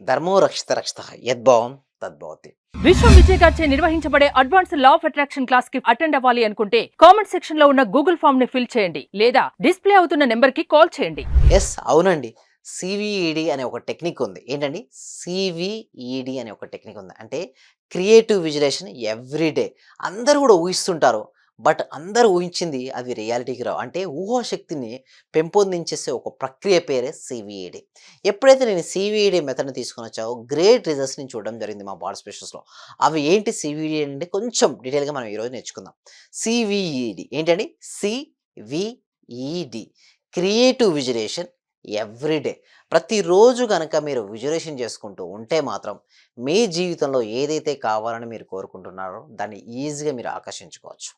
ధర్మో రక్షిత రక్షిత యద్భావం తద్భవతి. విశ్వం విజయ్ గారిచే నిర్వహించబడే advance law of attraction class కి అటెండ్ అవ్వాలి అనుకుంటే కామెంట్ సెక్షన్ లో ఉన్న గూగుల్ ఫామ్ ని ఫిల్ చేయండి లేదా డిస్ప్లే అవుతున్న నెంబర్ కి కాల్ చేయండి. ఎస్, అవునండి. సివిఈడి అనే ఒక టెక్నిక్ ఉంది. ఏంటండి? సివిఈడి అనే ఒక టెక్నిక్ ఉంది. అంటే క్రియేటివ్ విజులేషన్ ఎవ్రీడే. అందరూ కూడా ఊహిస్తుంటారు. బట్ అందరూ ఊహించింది అది రియాలిటీకి రావు. అంటే ఊహాశక్తిని పెంపొందించేసే ఒక ప్రక్రియ పేరే సివిఈడి. ఎప్పుడైతే నేను సివిఈడి మెథడ్‌ని తీసుకొనొచ్చావో గ్రేట్ రిజల్ట్స్ నేను చూడడం జరిగింది మా బాడీ స్పెషలిస్ట్‌లో. అవి ఏంటి సివిఈడి అంటే కొంచెం డీటెయిల్‌గా మనం ఈరోజు నేర్చుకుందాం. సివిఈడి ఏంటండి? సివిఈడి క్రియేటివ్ విజులేషన్ ఎవ్రీడే. ప్రతిరోజు గనక మీరు విజులేషన్ చేసుకుంటూ ఉంటే మాత్రం మీ జీవితంలో ఏదైతే కావాలని మీరు కోరుకుంటున్నారో దాన్ని ఈజీగా మీరు ఆకర్షించుకోవచ్చు.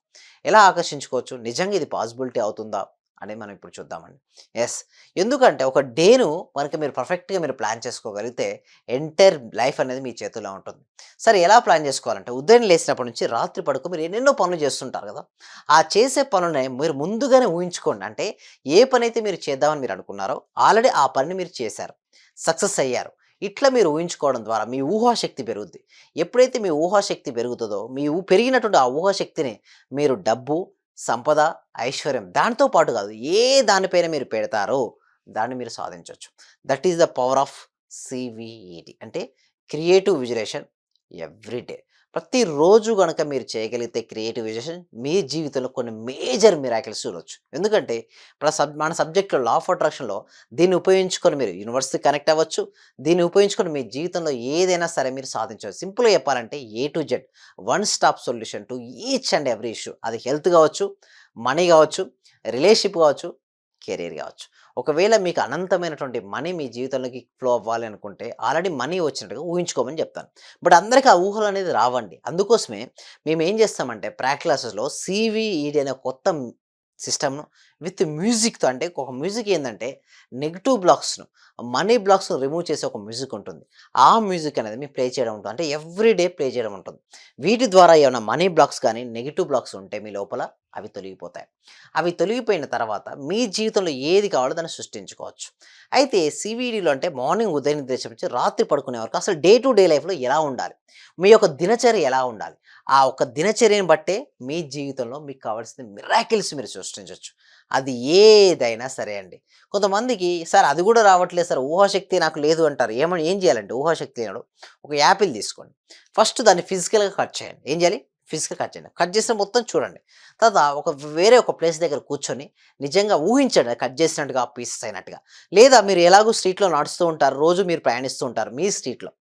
ఎలా ఆకర్షించుకోవచ్చు? నిజంగా ఇది పాసిబిలిటీ అవుతుందా? అనేది మనం ఇప్పుడు చూద్దామండి. యెస్. ఎందుకంటే ఒక డేను మనకి మీరు పర్ఫెక్ట్‌గా మీరు ప్లాన్ చేసుకోగలిగితే ఎంటైర్ లైఫ్ అనేది మీ చేతుల్లో ఉంటుంది. సరే, ఎలా ప్లాన్ చేసుకోవాలంటే ఉదయం లేసినప్పటి నుంచి రాత్రి పడుకో మీరు ఎన్నెన్నో పనులు చేస్తుంటారు కదా! ఆ చేసే పనులని మీరు ముందుగానే ఊహించుకోండి. అంటే ఏ పనైతే మీరు చేద్దామని మీరు అనుకున్నారో ఆల్రెడీ ఆ పనిని మీరు చేశారు. సక్సెస్ అయ్యారు. ఇట్లా మీరు ఊహించుకోవడం ద్వారా మీ ఊహాశక్తి పెరుగుద్ది. ఎప్పుడైతే మీ ఊహాశక్తి పెరుగుతదో మీ పెరిగినటువంటి ఆ ఊహాశక్తిని మీరు డబ్బు, సంపద, ఐశ్వర్యం దానితో పాటు కాదు ఏ దానిపైన మీరు పెడతారో దాన్ని మీరు సాధించొచ్చు. That is the power of సివిఈడి. అంటే క్రియేటివ్ విజులేషన్ ఎవ్రీడే. ప్రతిరోజు గనక మీరు చేయగలిగితే క్రియేటివ్ విజులేషన్ మీ జీవితంలో కొన్ని మేజర్ మిరాకిల్స్ చూడొచ్చు. ఎందుకంటే ఇప్పుడు మన సబ్జెక్ట్‌లో లా ఆఫ్ అట్రాక్షన్‌లో దీన్ని ఉపయోగించుకొని మీరు యూనివర్స్‌కి కనెక్ట్ అవ్వచ్చు. దీన్ని ఉపయోగించుకొని మీ జీవితంలో ఏదైనా సరే మీరు సాధించవచ్చు. సింపుల్‌గా చెప్పాలంటే A to Z one stop solution to each and every issue. అది హెల్త్ కావచ్చు, మనీ కావచ్చు, రిలేషన్‌షిప్ కావచ్చు, కెరియర్ కావచ్చు. ఒకవేళ మీకు అనంతమైనటువంటి మనీ మీ జీవితంలోకి ఫ్లో అవ్వాలి అనుకుంటే ఆల్రెడీ మనీ వచ్చినట్టుగా ఊహించుకోమని చెప్తాను. బట్ అందరికి ఆ ఊహలు అనేది రావండి. అందుకోసమే మేము ఏం చేస్తామంటే ప్రాక్టీస్ క్లాసెస్‌లో సివిఈడి అనే కొత్త సిస్టమ్‌ను విత్ మ్యూజిక్‌తో, అంటే ఒక మ్యూజిక్ ఏందంటే నెగెటివ్ బ్లాక్స్‌ను, మనీ బ్లాక్స్‌ను రిమూవ్ చేసే ఒక మ్యూజిక్ ఉంటుంది. ఆ మ్యూజిక్ అనేది మేము ప్లే చేయడం ఉంటుంది. అంటే ఎవ్రీ డే ప్లే చేయడం ఉంటుంది. వీటి ద్వారా ఏమైనా మనీ బ్లాక్స్ కానీ, నెగెటివ్ బ్లాక్స్ ఉంటే మీ లోపల అవి తొలగిపోతాయి. అవి తొలగిపోయిన తర్వాత మీ జీవితంలో ఏది కావాలో దాన్ని సృష్టించుకోవచ్చు. అయితే సివిడిలో అంటే మార్నింగ్ ఉదయం నిద్ర నుంచి రాత్రి పడుకునే వరకు అసలు డే టు డే లైఫ్‌లో ఎలా ఉండాలి? మీ యొక్క దినచర్య ఎలా ఉండాలి? ఆ ఒక్క దినచర్యను బట్టే మీ జీవితంలో మీకు కావాల్సిన మిరాకిల్స్ మీరు సృష్టించొచ్చు. అది ఏదైనా సరే అండి. కొంతమందికి సార్ అది కూడా రావట్లేదు సార్, ఊహాశక్తి నాకు లేదు అంటారు. ఏం చేయాలంటే ఊహాశక్తి లేనోడు ఒక యాపిల్ తీసుకోండి. ఫస్ట్ దాన్ని ఫిజికల్‌గా కట్ చేయండి. ఏం చేయాలి? ఫిజికల్‌గా కట్ చేయండి. కట్ చేసిన మొత్తం చూడండి. తర్వాత వేరే ఒక ప్లేస్ దగ్గర కూర్చొని నిజంగా ఊహించండి అది కట్ చేసినట్టుగా, పీసెస్ అయినట్టుగా. లేదా మీరు ఎలాగో స్ట్రీట్‌లో నడుస్తూ ఉంటారు. రోజు మీరు ప్రయాణిస్తూ ఉంటారు మీ స్ట్రీట్‌లో.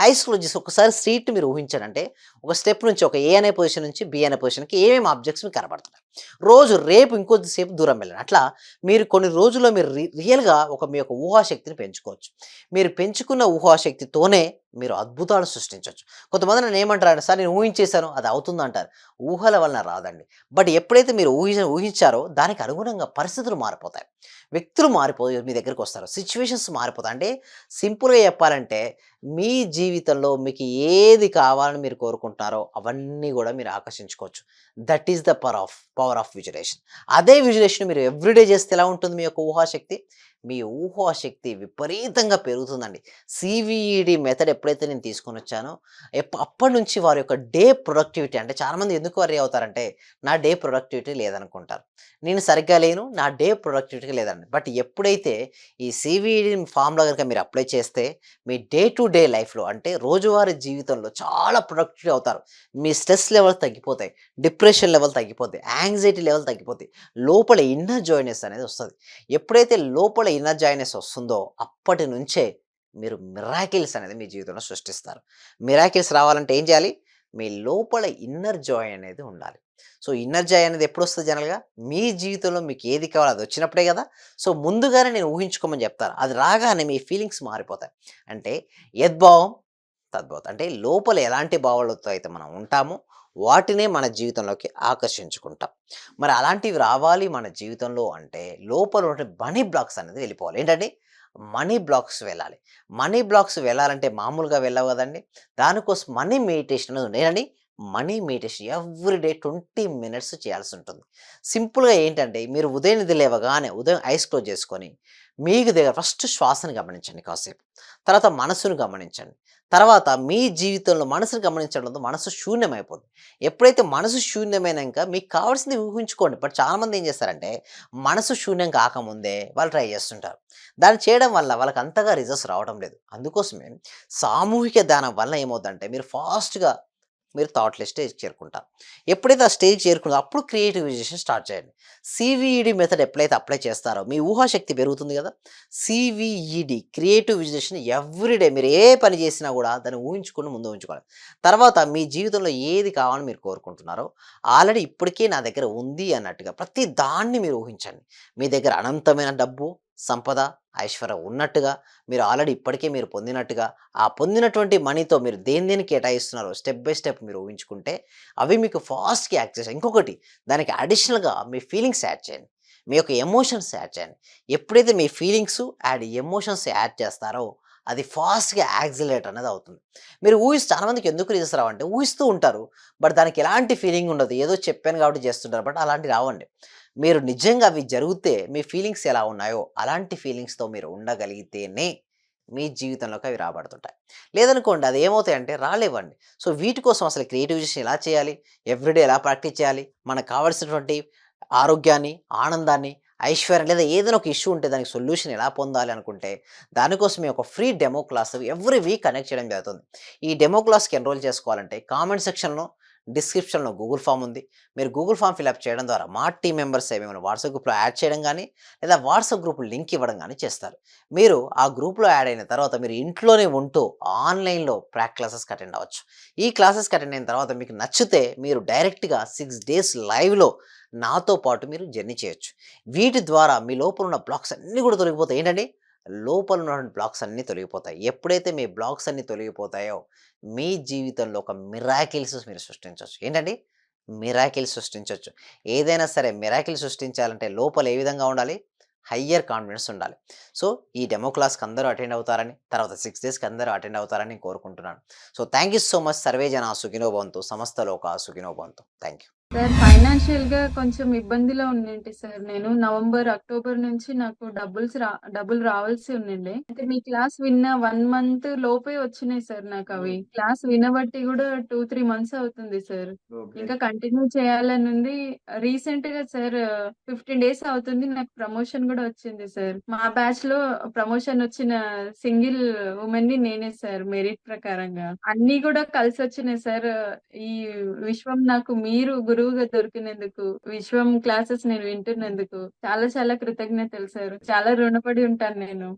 ఐస్ క్లోజ్ చేసి ఒకసారి స్ట్రీట్‌ని మీరు ఊహించండి. అంటే ఒక స్టెప్ నుంచి ఒక ఏ అనే పొజిషన్ నుంచి బి అనే పొజిషన్‌కి ఏమేమి ఆబ్జెక్ట్స్ మీకు కనపడుతున్నాయి. రేపు ఇంకొద్దిసేపు దూరం వెళ్ళండి. అట్లా మీరు కొన్ని రోజుల్లో మీరు రియల్‌గా మీ యొక్క ఊహాశక్తిని పెంచుకోవచ్చు. మీరు పెంచుకున్న ఊహాశక్తితోనే మీరు అద్భుతాలు సృష్టించొచ్చు. కొంతమంది నన్నేమంటారంటే, "సార్ నేను ఊహించేసాను అది అవుతుందంటారు." ఊహల వలన రాదండి. బట్ ఎప్పుడైతే మీరు ఊహించారో దానికి అనుగుణంగా పరిస్థితులు మారిపోతాయి. వ్యక్తులు మారిపోయి మీ దగ్గరికొస్తారు. సిట్యుయేషన్స్ మారిపోతాయి. అంటే సింపుల్‌గా చెప్పాలంటే మీ జీవితంలో మీకు ఏది కావాలని మీరు కోరుకుంటున్నారో అవన్నీ గూడా మీరు ఆకర్షించుకోవచ్చు. That is the power of visualization. అదే విజులేషన్ మీరు ఎవ్రీడే చేస్తే ఎలా ఉంటుంది మీ యొక్క ఊహాశక్తి? మీ ఊహాశక్తి విపరీతంగా పెరుగుతుందండి. సివిఈడి మెథడ్ ఎప్పుడైతే నేను తీసుకొనొచ్చానో అప్పటినుంచి వారి యొక్క డే ప్రొడక్టివిటీ, అంటే చాలామంది ఎందుకు వర్రీ అవుతారంటే, నా డే ప్రొడక్టివిటీ లేదనుకుంటారు. నేను సరిగ్గా లేను, నా డే ప్రొడక్టివిటీ లేదండి. బట్ ఎప్పుడైతే ఈ సివిఈడి ఫార్ములా గనుక మీరు అప్లై చేస్తే మీ డే టు డే లైఫ్‌లో, అంటే రోజువారీ జీవితంలో చాలా ప్రొడక్టివ్ అవుతారు. మీ స్ట్రెస్ లెవెల్స్ తగ్గిపోతాయి. డిప్రెషన్ లెవెల్ తగ్గిపోద్ది. యాంగ్జైటీ లెవెల్ తగ్గిపోద్ది. లోపల ఇన్నర్ జాయ్‌నెస్ అనేది వస్తది. ఎప్పుడైతే లోపల ఇన్నర్ జాయ్‌నెస్ వస్తుందో అప్పటి నుంచే మీరు మిరాకిల్స్ అనేది మీ జీవితంలో సృష్టిస్తారు. మిరాకిల్స్ రావాలంటే ఏం చేయాలి? మీ లోపల ఇన్నర్ జాయ్ అనేది ఉండాలి. సో, ఇన్నర్ జాయ్ అనేది ఎప్పుడొస్తది జనరల్‌గా? మీ జీవితంలో మీకు ఏది కావాలో అది వచ్చినప్పుడే గదా! సో, ముందుగానే నేను ఊహించుకోమని జెప్తాను. అది రాగానే మీ ఫీలింగ్స్ మారిపోతాయి. అంటే యద్భావం తద్భవతి. అంటే లోపల ఎలాంటి భావాలతో అయితే మనం ఉంటామో వాటినే మన జీవితంలోకి ఆకర్షించుకుంటాం. మరి అలాంటివి రావాలి మన జీవితంలో అంటే లోపల ఉన్న మనీ బ్లాక్స్ అనేది వెళ్ళిపోవాలి. ఏంటండి? మనీ బ్లాక్స్ వెళ్ళాలి. మనీ బ్లాక్స్ వెళ్ళాలంటే మామూలుగా వెళ్ళవు గదండీ! దానికోసం మనీ మెడిటేషన్ అనేది ఉంది. ఏదండి? మనీ మెడిటేషన్ ఎవ్రీడే 20 మినిట్స్ చేయాల్సుంటుంది. సింపుల్‌గా ఏంటంటే, మీరు ఉదయం నిద్ర లేవగానే ఉదయం ఐస్ క్లోజ్ చేసుకొని, మీకు దగ్గర ఫస్ట్ శ్వాసను గమనించండి కాసేపు. తర్వాత మనసును గమనించండి. తర్వాత మీ జీవితంలో మనసును గమనించడంతో మనసు శూన్యమైపోద్ది. ఎప్పుడైతే మనసు శూన్యమైనంక మీకు కావాల్సింది ఊహించుకోండి. బట్ చాలామంది ఏం చేస్తారంటే, మనసు శూన్యం కాకముందే వాళ్ళు ట్రై చేస్తుంటారు. దాన్ని చేయడం వల్ల వాళ్ళకి అంతగా రిజల్ట్స్ రావడం లేదు. అందుకోసమే సామూహిక ధ్యానం వల్ల ఏమవుద్దంటే, మీరు ఫాస్ట్‌గా మీరు థాట్‌లెస్ స్టేజ్‌కి చేరుకుంటారు. ఎప్పుడైతే ఆ స్టేజ్‌కి చేరుకున్నారో అప్పుడు క్రియేటివైజేషన్ స్టార్ట్ చేయండి. సీవీఈడీ మెథడ్ ఎప్పుడైతే అప్లై చేస్తారో మీ ఊహాశక్తి పెరుగుతుంది కదా! సీవీఈడీ క్రియేటివ్ విజువలైజేషన్ ఎవ్రీడే మీరు ఏ పని చేసినా కూడా దాన్ని ఊహించుకొని ముందు ఉంచుకోవాలి. తర్వాత మీ జీవితంలో ఏది కావాలని మీరు కోరుకుంటున్నారో ఆల్రెడీ ఇప్పటికే నా దగ్గర ఉంది అన్నట్టుగా ప్రతి దాన్ని మీరు ఊహించండి. మీ దగ్గర అనంతమైన డబ్బు, సంపద, ఐశ్వర్యం ఉన్నట్టుగా మీరు ఆల్రెడీ ఇప్పటికే మీరు పొందినట్టుగా, ఆ పొందినటువంటి మనీతో మీరు దేనికి కేటాయిస్తున్నారో స్టెప్ బై స్టెప్ మీరు ఊహించుకుంటే, అవి మీకు ఫాస్ట్‌గా యాక్ట్ చేస్తాయి. ఇంకొకటి దానికి అడిషనల్‌గా మీ ఫీలింగ్స్ యాడ్ చేయండి. మీ యొక్క ఎమోషన్స్ యాడ్ చేయండి. ఎప్పుడైతే మీ ఫీలింగ్స్ అండ్ ఎమోషన్స్ యాడ్ చేస్తారో, అది ఫాస్ట్‌గా యాక్సిలరేట్ అనేది అవుతుంది. మీరు చాలామందికి ఎందుకు రిజల్ట్స్ రావంటే ఊహిస్తూ ఉంటారు. బట్ దానికి ఎలాంటి ఫీలింగ్ ఉండదు. ఏదో చెప్పాను కాబట్టి చేస్తుంటారు. బట్ అలాంటివి రావండి. మీరు నిజంగా అవి జరిగితే మీ ఫీలింగ్స్ ఎలా ఉన్నాయో అలాంటి ఫీలింగ్స్‌తో మీరు ఉండగలిగితేనే మీ జీవితంలోకి అవి రాబడుతుంటాయి. లేదనుకోండి అది ఏమవుతాయంటే రాలేవండి. సో, వీటి కోసం అసలు క్రియేటివిజేషన్ ఎలా చేయాలి? ఎవ్రీడే ఎలా ప్రాక్టీస్ చేయాలి? మనకు కావాల్సినటువంటి ఆరోగ్యాన్ని, ఆనందాన్ని, ఐశ్వర్యం లేదా ఏదైనా ఒక ఇష్యూ ఉంటే దానికి సొల్యూషన్ ఎలా పొందాలి అనుకుంటే, దానికోసమే ఒక free demo class every week conduct చేయడం జరుగుతుంది. ఈ డెమో క్లాస్‌కి ఎన్రోల్ చేసుకోవాలంటే కామెంట్ సెక్షన్‌లో, డిస్క్రిప్షన్‌లో గూగుల్ ఫార్మ్ ఉంది. మీరు గూగుల్ ఫార్మ్ ఫిలప్ చేయడం ద్వారా మా టీమ్ మెంబర్స్ మిమ్మల్ని వాట్సాప్ గ్రూప్‌లో యాడ్ చేయడం గానీ, లేదా వాట్సాప్ గ్రూప్ లింక్ ఇవ్వడం గానీ చేస్తారు. మీరు ఆ గ్రూప్‌లో యాడ్ అయిన తర్వాత మీరు ఇంట్లోనే ఉంటూ ఆన్‌లైన్‌లో క్లాసెస్‌కి అటెండ్ అవ్వచ్చు. ఈ క్లాసెస్‌కి అటెండ్ అయిన తర్వాత మీకు నచ్చితే మీరు డైరెక్ట్‌గా 6 డేస్ లైవ్‌లో నాతో పాటు మీరు జర్నీ చేయొచ్చు. వీటి ద్వారా మీ లోపల ఉన్న బ్లాక్స్ అన్నీ కూడా తొలగిపోతాయి. ఏంటండి? లోపల ఉన్నటువంటి బ్లాక్స్ అన్నీ తొలగిపోతాయి. ఎప్పుడైతే మీ బ్లాక్స్ అన్నీ తొలగిపోతాయో, మీ జీవితంలో ఒక మిరాకిల్స్ మీరు సృష్టించొచ్చు. ఏంటండి? మిరాకిల్ సృష్టించొచ్చు. ఏదైనా సరే మిరాకిల్ సృష్టించాలంటే లోపల ఏ విధంగా ఉండాలి? హయ్యర్ కాన్ఫిడెన్స్ ఉండాలి. సో, ఈ డెమో క్లాస్‌కి అందరూ అటెండ్ అవుతారని, తర్వాత 6 డేస్‌కి అందరూ అటెండ్ అవుతారని కోరుకుంటున్నాను. So, thank you so much. Survey జన సుఖినో భవంతు. సమస్త లోకా సుఖినో భవంతు. Thank you. సార్ ఫైనాన్షియల్‌గా కొంచెం ఇబ్బందిలో ఉన్నింటి సార్ నేను. నవంబర్, అక్టోబర్ నుంచి నాకు డబ్బులు రావాల్సి ఉండిండే. అయితే మీ క్లాస్ విన్న 1 మంత్ లోపే వచ్చినాయి సార్ నాకవి. క్లాస్ వినబట్టి గూడా 2, 3 మంత్స్ అవుతుంది సార్. ఓకే. ఇంకా కంటిన్యూ చేయాలనుంది. రీసెంట్‌గా సార్ 15 డేస్ అవుతుంది. నాకు ప్రమోషన్ గూడా వచ్చింది సార్. మా బ్యాచ్‌లో ప్రమోషన్ వచ్చిన సింగిల్ వుమెన్‌ని నేనే సార్ మెరిట్ ప్రకారంగా. అన్నీ గూడా కలిసొచ్చినాయి సార్. ఈ విశ్వం నాకు మీరు గురువుగా దొరికినందుకు, విశ్వం క్లాసెస్ నేను వింటున్నందుకు చాలా చాలా కృతజ్ఞతలు సార్. చాలా రుణపడి ఉంటాను నేను.